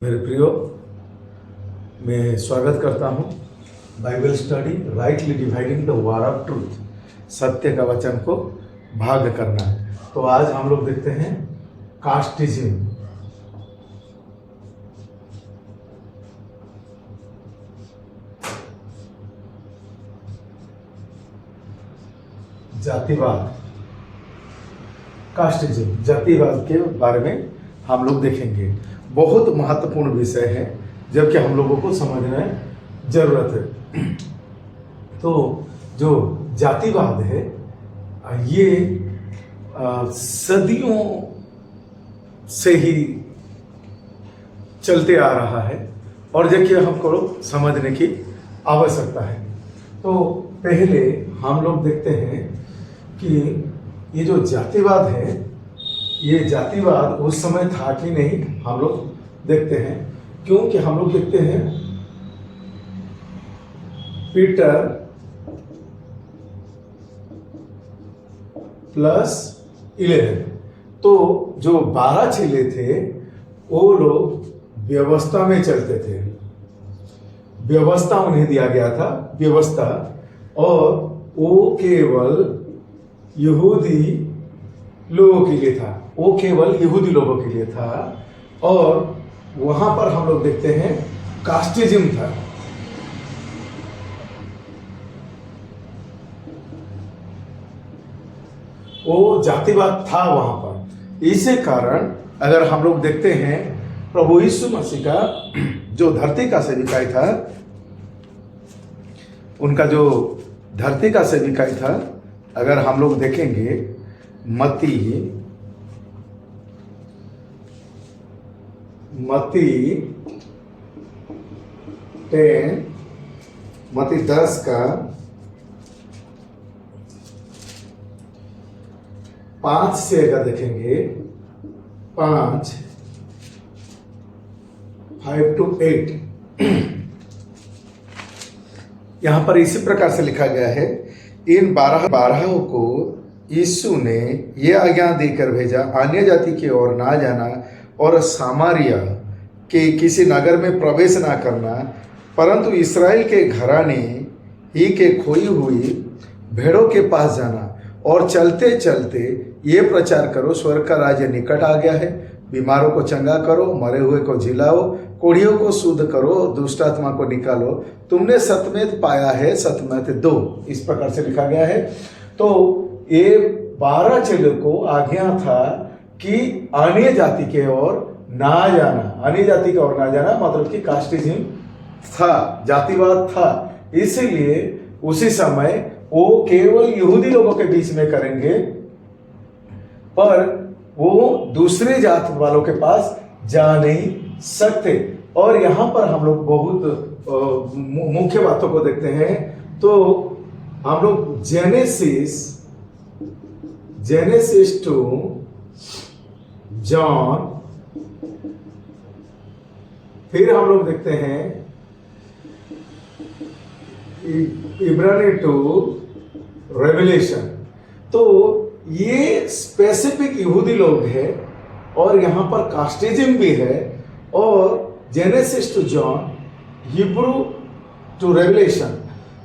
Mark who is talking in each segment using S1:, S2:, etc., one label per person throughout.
S1: मेरे प्रियो, मैं स्वागत करता हूँ Bible study rightly dividing the word of truth, सत्य का वचन को भाग करना। तो आज हम लोग देखते हैं कास्टिज्म। जातिवाद, कास्टिज्म, जातिवाद के बारे में हम लोग देखेंगे। बहुत महत्वपूर्ण विषय है, जबकि हम लोगों को समझना जरूरत है। तो जो जातिवाद है ये सदियों से ही चलते आ रहा है और देखिए हमको समझने की आवश्यकता है। तो पहले हम लोग देखते हैं कि ये जो जातिवाद है, ये जातिवाद उस समय था कि नहीं, हम लोग देखते हैं। क्योंकि हम लोग देखते हैं पीटर प्लस 11, तो जो 12 चेले थे वो लोग व्यवस्था में चलते थे। व्यवस्था उन्हें दिया गया था, व्यवस्था, और वो केवल यहूदी लोगों के लिए था, वो केवल यहूदी लोगों के लिए था। और वहां पर हम लोग देखते हैं कास्टिज्म था। वो जातिवाद था वहां पर। इसी कारण अगर हम लोग देखते हैं प्रभु यीशु मसीह का जो धरती का सेविकाई था, उनका जो धरती का सेविकाई था, अगर हम लोग देखेंगे मत्ती 10 का 5 से अगर देखेंगे, 5 to 8, यहां पर इसी प्रकार से लिखा गया है, इन 12 को यीशु ने ये आज्ञा देकर भेजा, अन्य जाति की ओर ना जाना और सामरिया के किसी नगर में प्रवेश ना करना, परंतु इस्राएल के घराने ही के खोई हुई भेड़ों के पास जाना, और चलते चलते ये प्रचार करो, स्वर्ग का राज्य निकट आ गया है। बीमारों को चंगा करो, मरे हुए को जिलाओ, कोढ़ियों को शुद्ध करो, दुष्ट आत्मा को निकालो। तुमने सतमेत पाया है, सतमेत दो। इस प्रकार से लिखा गया है। तो ये 12 चेलों को आज्ञा था कि अन्य जाति के ओर ना जाना। अन्य जाति की ओर ना जाना मतलब कि कास्टिज्म था, जातिवाद था। इसीलिए उसी समय वो केवल यहूदी लोगों के बीच में करेंगे, पर वो दूसरे जात वालों के पास जा नहीं सकते। और यहाँ पर हम लोग बहुत मुख्य बातों को देखते हैं। तो हम लोग जेनेसिस टू जॉन, फिर हम लोग देखते हैं इब्रानी टू रेवलेशन। तो ये स्पेसिफिक यहूदी लोग हैं और यहाँ पर कास्टिज्म भी है। और Genesis to John, Hebrew to Revelation,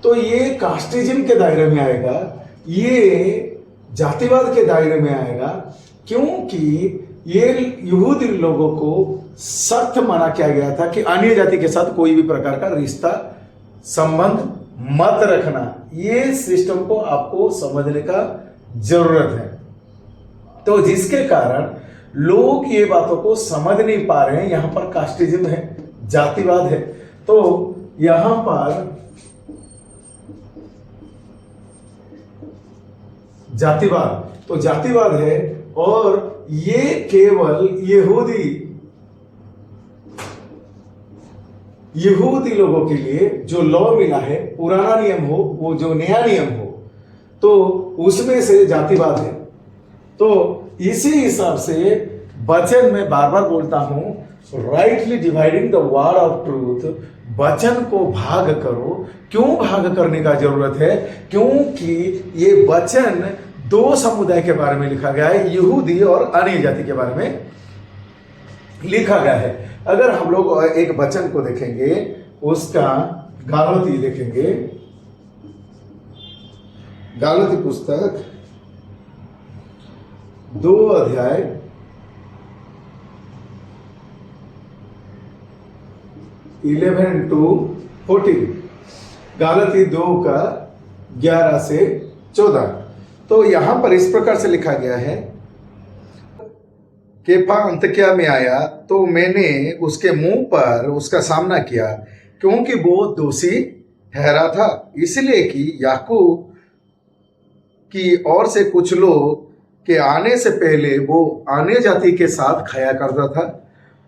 S1: तो ये कास्टिज्म के दायरे में आएगा, ये जातिवाद के दायरे में आएगा। क्योंकि ये यहूदी लोगों को सख्त मना किया गया था कि अन्य जाति के साथ कोई भी प्रकार का रिश्ता संबंध मत रखना। ये सिस्टम को आपको समझने का जरूरत है। तो जिसके कारण लोग ये बातों को समझ नहीं पा रहे हैं। यहां पर कास्टिज्म है, जातिवाद है। तो यहां पर जातिवाद, तो जातिवाद है, और ये केवल यहूदी लोगों के लिए जो लॉ मिला है, पुराना नियम हो वो जो नया नियम हो, तो उसमें से जातिवाद है। तो इसी हिसाब से वचन में बार बार बोलता हूं, rightly dividing the word of truth, वचन को भाग करो। क्यों भाग करने का जरूरत है? क्योंकि ये वचन 2 समुदाय के बारे में लिखा गया है, यहूदी और अन्य जाति के बारे में। लिखा गया है। अगर हम लोग एक वचन को देखेंगे, उसका गालाती देखेंगे, गालाती पुस्तक 2 अध्याय 11 to 14, गालाती 2 का 11 से 14। तो यहां पर इस प्रकार से लिखा गया है, केफा अंतकिया में आया तो मैंने उसके मुंह पर उसका सामना किया, क्योंकि वो दोषी ठहरा था, इसलिए कि याकूब की ओर से कुछ लोग के आने से पहले वो अन्य जाति के साथ खाया करता था।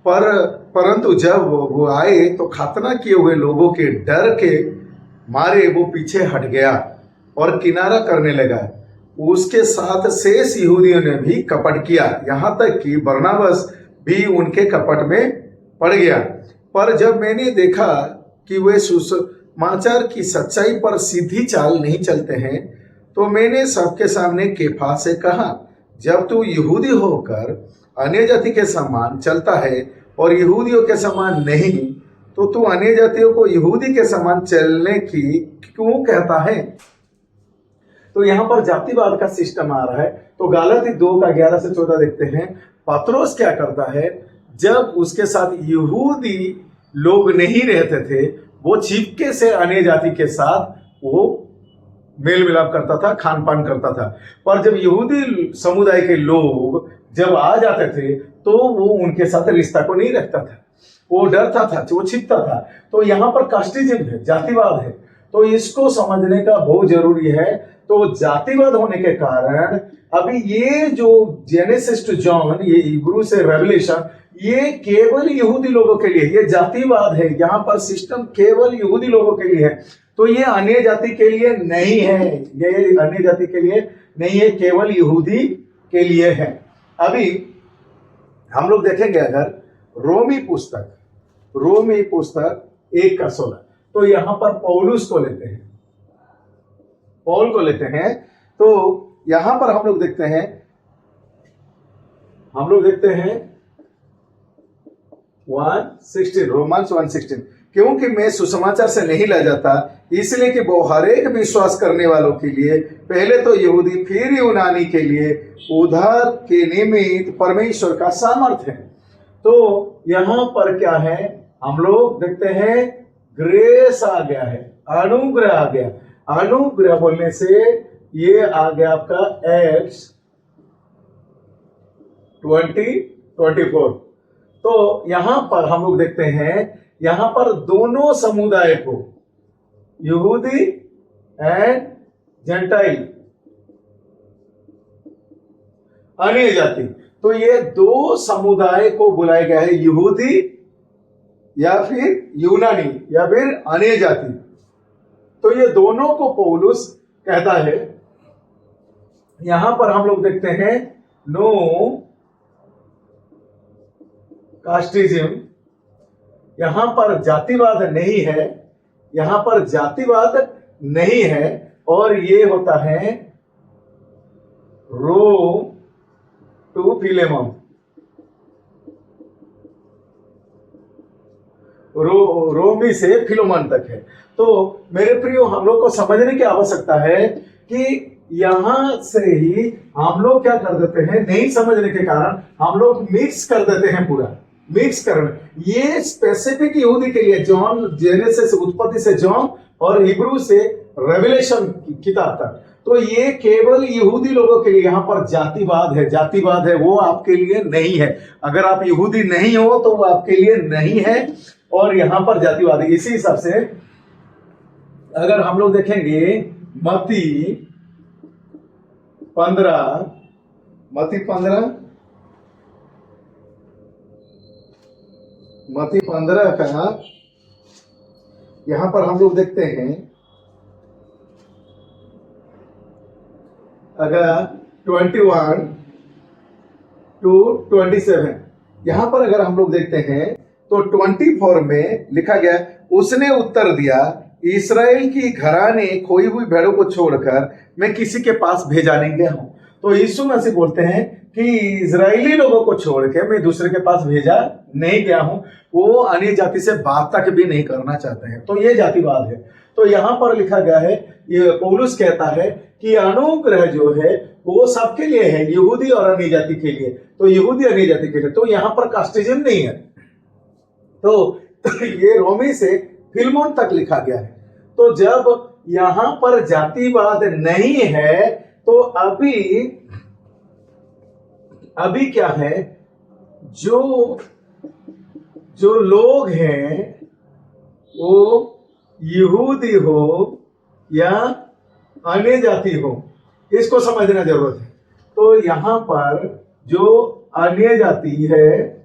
S1: परंतु जब वो आए तो खतना किए हुए लोगों के डर के मारे वो पीछे हट गया और किनारा करने लगा। उसके साथ शेष यहूदियों ने भी कपट किया, यहाँ तक कि बरनबास भी उनके कपट में पड़ गया। पर जब मैंने देखा कि वे सुसमाचार की सच्चाई पर सीधी चाल नहीं चलते हैं, तो मैंने सबके सामने केफा से कहा, जब तू यहूदी होकर अन्य जाति के समान चलता है और यहूदियों के समान नहीं, तो तू अन्य जातियों को यहूदी के समान चलने की क्यों कहता है? तो यहाँ पर जातिवाद का सिस्टम आ रहा है। तो गालाती 2 का 11 से 14 देखते हैं, पत्रोस क्या करता है, जब उसके साथ यहूदी लोग नहीं रहते थे, वो छिपके से अन्य जाति के साथ वो मेल मिलाप करता था, खान पान करता था। पर जब यहूदी समुदाय के लोग जब आ जाते थे तो वो उनके साथ रिश्ता को नहीं रखता था, वो डरता था, वो छिपता था। तो यहाँ पर कास्टिज्म है, जातिवाद है। तो इसको समझने का बहुत जरूरी है। तो जातिवाद होने के कारण अभी ये जो जेनेसिस टू जॉन, ये हिब्रू से रेवलेशन, ये केवल यहूदी लोगों के लिए, ये जातिवाद है। यहाँ पर सिस्टम केवल यहूदी लोगों के लिए है। तो ये अन्य जाति के लिए नहीं है, ये अन्य जाति के लिए नहीं है, केवल यहूदी के लिए है। अभी हम लोग देखेंगे अगर रोमी पुस्तक 1 का 16, तो यहां पर पौलुस को लेते हैं, पौल को लेते हैं। तो यहां पर हम लोग देखते हैं 1:16, रोमांस 1:16, क्योंकि मैं सुसमाचार से नहीं ला जाता, इसलिए कि वो हर एक विश्वास करने वालों के लिए, पहले तो यहूदी फिर यूनानी के लिए उद्धार के निमित्त परमेश्वर का सामर्थ्य है। तो यहां पर क्या है, हम लोग देखते हैं ग्रेस आ गया है, अनुग्रह आ गया। अनुग्रह बोलने से ये आ गया आपका एक्ट्स 20:24। तो यहां पर हम लोग देखते हैं, यहां पर दोनों समुदाय को, यहूदी एंड जेंटाइल, अन्य जाति, तो ये 2 समुदाय को बुलाया गया है, यहूदी या फिर यूनानी या फिर अन्य जाति। तो ये दोनों को पौलुस कहता है। यहां पर हम लोग देखते हैं नो कास्टिज्म, यहां पर जातिवाद नहीं है, यहां पर जातिवाद नहीं है। और ये होता है रोम टू फिलेमोन, रोमी से फिलोमन तक है। तो मेरे प्रियो, हम लोग को समझने की आवश्यकता है कि यहां से ही हम लोग क्या कर देते हैं, नहीं समझने के कारण हम लोग मिक्स कर देते हैं, पूरा मिक्स करना। ये स्पेसिफिक यहूदी के लिए, जॉन जेनेसिस उत्पत्ति से जॉन और हिब्रू से रेवलेशन किताब तक, तो ये केवल यहूदी लोगों के लिए। यहाँ पर जातिवाद है, जातिवाद है, वो आपके लिए नहीं है। अगर आप यहूदी नहीं हो तो वो आपके लिए नहीं है, और यहां पर जातिवाद है। इसी हिसाब से अगर हम लोग देखेंगे मत्ती 15 का, यहां पर हम लोग देखते हैं अगर 21 to 27, यहां पर अगर हम लोग देखते हैं तो 24 में लिखा गया, उसने उत्तर दिया, इस्राएल की घराने खोई हुई भेड़ों को छोड़कर मैं किसी के पास भेजा नहीं गया हूं। तो यीशु मसीह बोलते हैं कि इजरायली लोगों को छोड़ के मैं दूसरे के पास भेजा नहीं गया हूं, वो अन्य जाति से बात तक भी नहीं करना चाहते हैं। तो ये जातिवाद है। तो यहाँ पर लिखा गया है, ये पौलुस कहता है कि अनुग्रह जो है वो सबके लिए है, यहूदी और अन्य जाति के लिए। तो यहूदी अन्य जाति के लिए, तो यहाँ पर कास्टिज्म नहीं है। तो ये रोमी से फिलमोन तक लिखा गया है। तो जब यहाँ पर जातिवाद नहीं है तो अभी क्या है, जो लोग हैं वो यहूदी हो या अन्य जाति हो, इसको समझना जरूरत है। तो यहां पर जो अन्य जाति है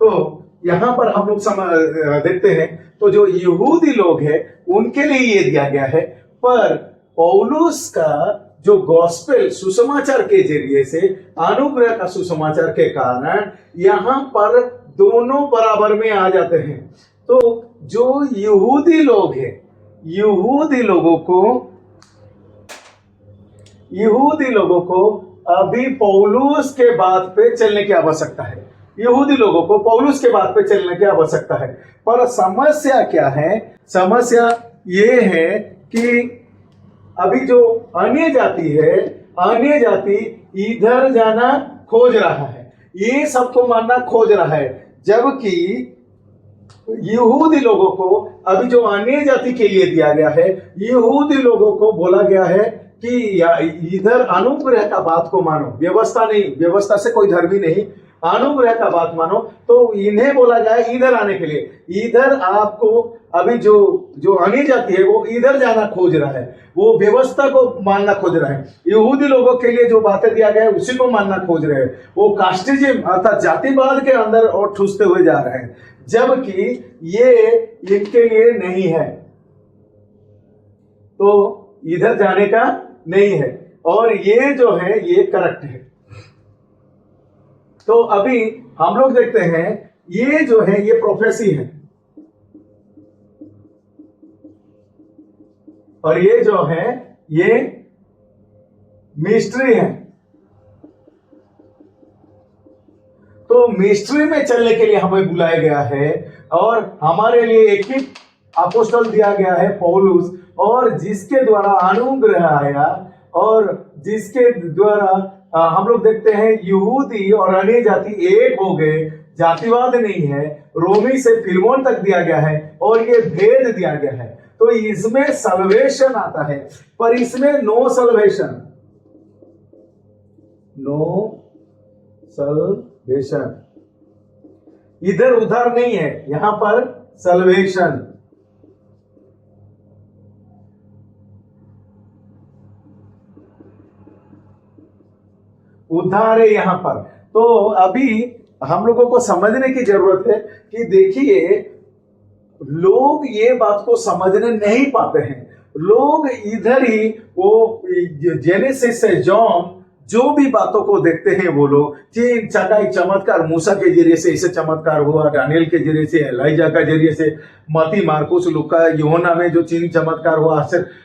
S1: तो यहां पर हम लोग देखते हैं, तो जो यहूदी लोग हैं उनके लिए ये दिया गया है। पर पौलुस का जो गॉस्पेल सुसमाचार के जरिए से, अनुग्रह का सुसमाचार के कारण यहां पर दोनों बराबर में आ जाते हैं। तो जो यहूदी लोग हैं, यहूदी लोगों को अभी पौलुस के बात पे चलने की आवश्यकता है। यहूदी लोगों को पौलुस के बात पे चलने की आवश्यकता है। पर समस्या क्या है? समस्या ये है कि अभी जो अन्य जाति है, अन्य जाति इधर जाना खोज रहा है, ये सबको मानना खोज रहा है, जबकि यहूदी लोगों को अभी जो अन्य जाति के लिए दिया गया है, यहूदी लोगों को बोला गया है कि इधर अनुग्रह का बात को मानो, व्यवस्था नहीं, व्यवस्था से कोई धर्मी नहीं, अनुग्रह का बात मानो। तो इन्हें बोला जाए इधर आने के लिए। इधर आपको अभी जो अन्य जाति है वो इधर जाना खोज रहा है, वो व्यवस्था को मानना खोज रहा है। यहूदी लोगों के लिए जो बातें दिया गया है उसी को मानना खोज रहे हैं। वो कास्टिज्म अर्थात जातिवाद के अंदर और ठूसते हुए जा रहे हैं, जबकि ये इनके लिए नहीं है। तो इधर जाने का नहीं है, और ये जो है ये करेक्ट है। तो अभी हम लोग देखते हैं, ये जो है ये प्रोफेसी है, और ये जो है ये मिस्ट्री है। तो मिस्ट्री में चलने के लिए हमें बुलाया गया है, और हमारे लिए एक ही अपोस्टल दिया गया है, पौलुस, और जिसके द्वारा अनुग्रह आया, और जिसके द्वारा हम लोग देखते हैं यहूदी और अन्य जाति एक हो गए, जातिवाद नहीं है। रोमी से फिलमोन तक दिया गया है, और ये भेद दिया गया है। तो इसमें सल्वेशन आता है, पर इसमें नो सल्वेशन, इधर उधर नहीं है, यहां पर सल्वेशन। उद्धार है यहां पर। तो अभी हम लोगों को समझने की जरूरत है कि देखिए, लोग ये बात को समझने नहीं पाते हैं। लोग इधर ही वो जेनेसिस से जॉन जो भी बातों को देखते हैं, वो लोग चिन्ह चकाई चमत्कार, मूसा के जरिए से इसे चमत्कार हुआ, दानियल के जरिए से, एलाइजा के जरिए से, मती, मार्कुस, लुका, यूहन्ना में जो चिन्ह चमत्कार हुआ,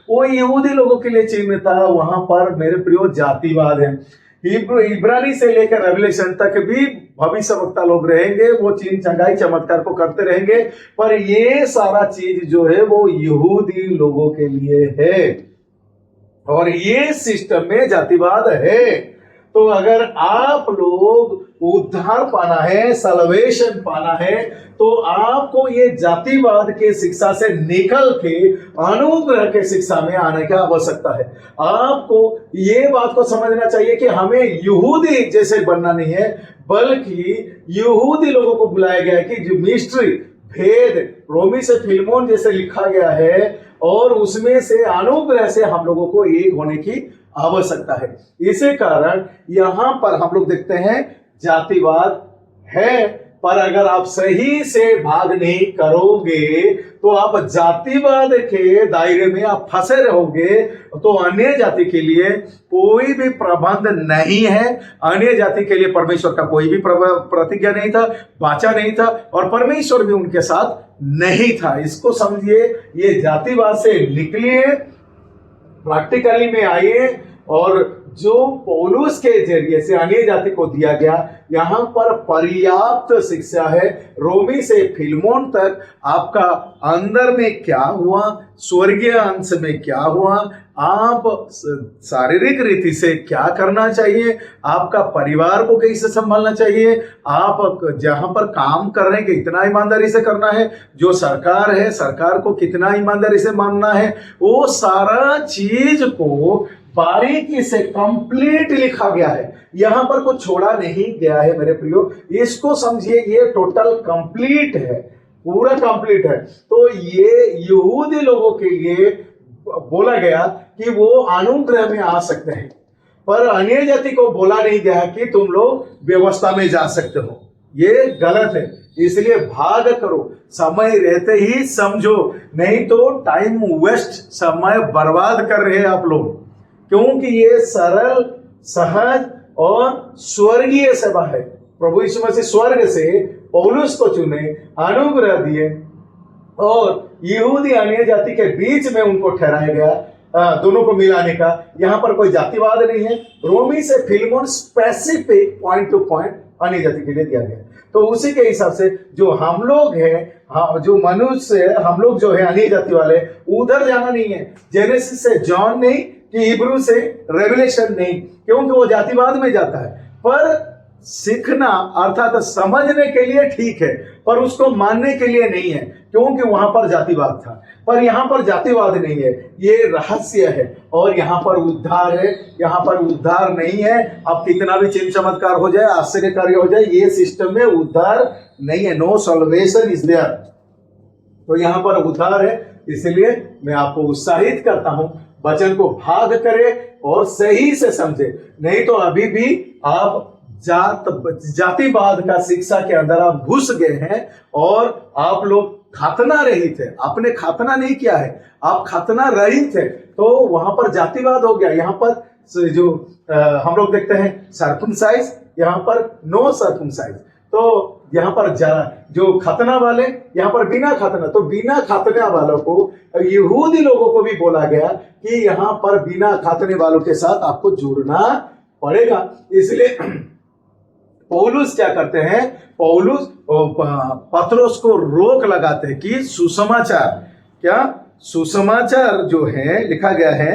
S1: वो यहूदी लोगों के लिए चिन्ह था। वहां पर मेरे प्रियो जातिवाद है। इब्रानी से लेकर रेवलेशन तक भी भविष्यवक्ता लोग रहेंगे, वो चिन्ह चंगाई चमत्कार को करते रहेंगे, पर ये सारा चीज जो है वो यहूदी लोगों के लिए है, और ये सिस्टम में जातिवाद है। तो अगर आप लोग उद्धार पाना है, सल्वेशन पाना है, तो आपको ये जातिवाद के शिक्षा से निकल के अनुग्रह के शिक्षा में आने की आवश्यकता है। आपको ये बात को समझना चाहिए कि हमें यहूदी जैसे बनना नहीं है, बल्कि यहूदी लोगों को बुलाया गया है कि जो मिस्ट्री, भेद, रोमी से फिलमोन जैसे लिखा गया है, और उसमें से अनुग्रह से हम लोगों को एक होने की आवश्यकता है। इसी कारण यहां पर हम लोग देखते हैं जातिवाद है, पर अगर आप सही से भाग नहीं करोगे तो आप जातिवाद के दायरे में आप फंसे रहोगे। तो अन्य जाति के लिए कोई भी प्रबंध नहीं है, अन्य जाति के लिए परमेश्वर का कोई भी प्रतिज्ञा नहीं था, वाचा नहीं था, और परमेश्वर भी उनके साथ नहीं था। इसको समझिए, ये जातिवाद से निकलिए, प्रैक्टिकली में आइए, और जो पौलुस के जरिए से अन्य जाति को दिया गया, यहाँ पर पर्याप्त शिक्षा है। रोमी से फिलमोन तक आपका अंदर में क्या हुआ, स्वर्गीय अंश में क्या हुआ, आप शारीरिक रीति से क्या करना चाहिए, आपका परिवार को कैसे संभालना चाहिए, आप जहां पर काम कर रहे हैं कितना ईमानदारी से करना है, जो सरकार है सरकार को कितना ईमानदारी से मानना है, वो सारा चीज को बारीकी से कंप्लीट लिखा गया है। यहां पर कुछ छोड़ा नहीं गया है मेरे प्रियो। इसको समझिए, ये टोटल कंप्लीट है, पूरा कंप्लीट है। तो ये यहूदी लोगों के लिए बोला गया कि वो अनुग्रह में आ सकते हैं, पर अन्य जाति को बोला नहीं गया कि तुम लोग व्यवस्था में जा सकते हो। ये गलत है। इसलिए भाग करो, समय रहते ही समझो, नहीं तो टाइम वेस्ट, समय बर्बाद कर रहे हैं आप लोग, क्योंकि ये सरल, सहज और स्वर्गीय सेवा है। प्रभु यीशु मसीह स्वर्ग से पौलुस को चुने, अनुग्रह दिए, और यहूदी अन्य जाति के बीच में उनको ठहराया गया, दोनों को मिलाने का। यहां पर कोई जातिवाद नहीं है। रोमी से फिलमोन स्पेसिफिक पॉइंट टू पॉइंट अन्य जाति के लिए दिया गया। तो उसी के हिसाब से जो हम लोग हैं, जो मनुष्य हम लोग जो है अन्य जाति वाले, उधर जाना नहीं है। जेनेसिस से जॉन नहीं कि हिब्रू से रेवलेशन नहीं, क्योंकि वो जातिवाद में जाता है। पर सीखना अर्थात समझने के लिए ठीक है, पर उसको मानने के लिए नहीं है, क्योंकि वहां पर जातिवाद था। पर यहां पर जातिवाद नहीं है, ये रहस्य है, और यहां पर उद्धार है। यहां पर उद्धार नहीं है। अब कितना भी चिन्ह चमत्कार हो जाए, आश्चर्यकारी हो जाए, ये सिस्टम में उद्धार नहीं है। No salvation is there. तो यहां पर उद्धार है। इसलिए मैं आपको उत्साहित करता हूं, वचन को भाग करे और सही से समझे, नहीं तो अभी भी आप जातिवाद का शिक्षा के अंदर आप घुस गए हैं, और आप लोग खतना रहित है। आपने खतना नहीं किया है, आप खतना रहित है, तो वहां पर जातिवाद हो गया। यहाँ पर जो हम लोग देखते हैं सर्कमसाइज, यहाँ पर नो सर्कमसाइज। तो यहाँ पर जो खतना वाले, यहाँ पर बिना खतना, तो बिना खतना वालों को, यहूदी लोगों को भी बोला गया कि यहाँ पर बिना खतने वालों के साथ आपको जुड़ना पड़ेगा। इसलिए पौलुस क्या करते हैं, पौलुस पत्रोस को रोक लगाते हैं कि सुसमाचार, क्या सुसमाचार जो है लिखा गया है,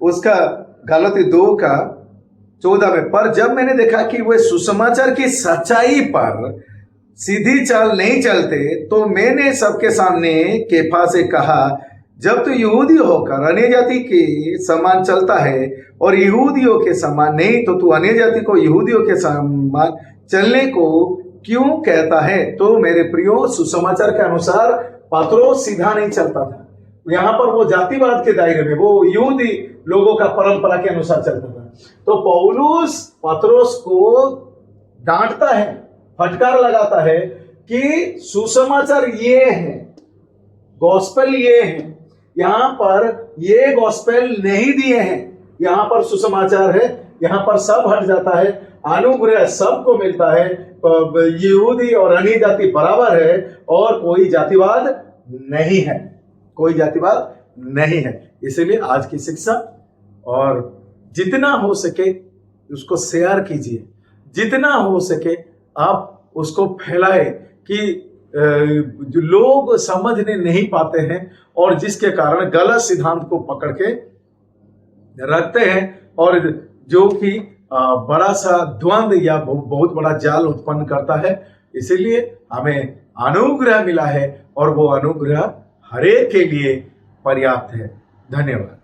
S1: उसका गलाती 2:14 में, पर जब मैंने देखा कि वे सुसमाचार की सच्चाई पर सीधी चाल नहीं चलते, तो मैंने सबके सामने केफा से कहा, जब तू यहूदी होकर अन्य जाति के समान चलता है और यहूदियों के समान नहीं, तो तू अन्य जाति को यहूदियों के समान चलने को क्यों कहता है। तो मेरे प्रियो, सुसमाचार के अनुसार पत्रोस सीधा नहीं चलता था। यहाँ पर वो जातिवाद के दायरे में, वो यहूदी लोगों का परंपरा के अनुसार चलता था। तो पौलुस पत्रोस को डांटता है, फटकार लगाता है कि सुसमाचार ये है, गॉस्पेल ये है, यहां पर ये गॉस्पेल नहीं दिए हैं। यहां पर सुसमाचार है, यहां पर सब हट जाता है, अनुग्रह सबको मिलता है, यहूदी और अन्य जाति बराबर है, और कोई जातिवाद नहीं है, कोई जातिवाद नहीं है। इसलिए आज की शिक्षा, और जितना हो सके उसको शेयर कीजिए, जितना हो सके आप उसको फैलाए, कि जो लोग समझने नहीं पाते हैं और जिसके कारण गलत सिद्धांत को पकड़ के रखते हैं, और जो कि बड़ा सा द्वंद्व या बहुत बड़ा जाल उत्पन्न करता है। इसीलिए हमें अनुग्रह मिला है, और वो अनुग्रह हरेक के लिए पर्याप्त है। धन्यवाद।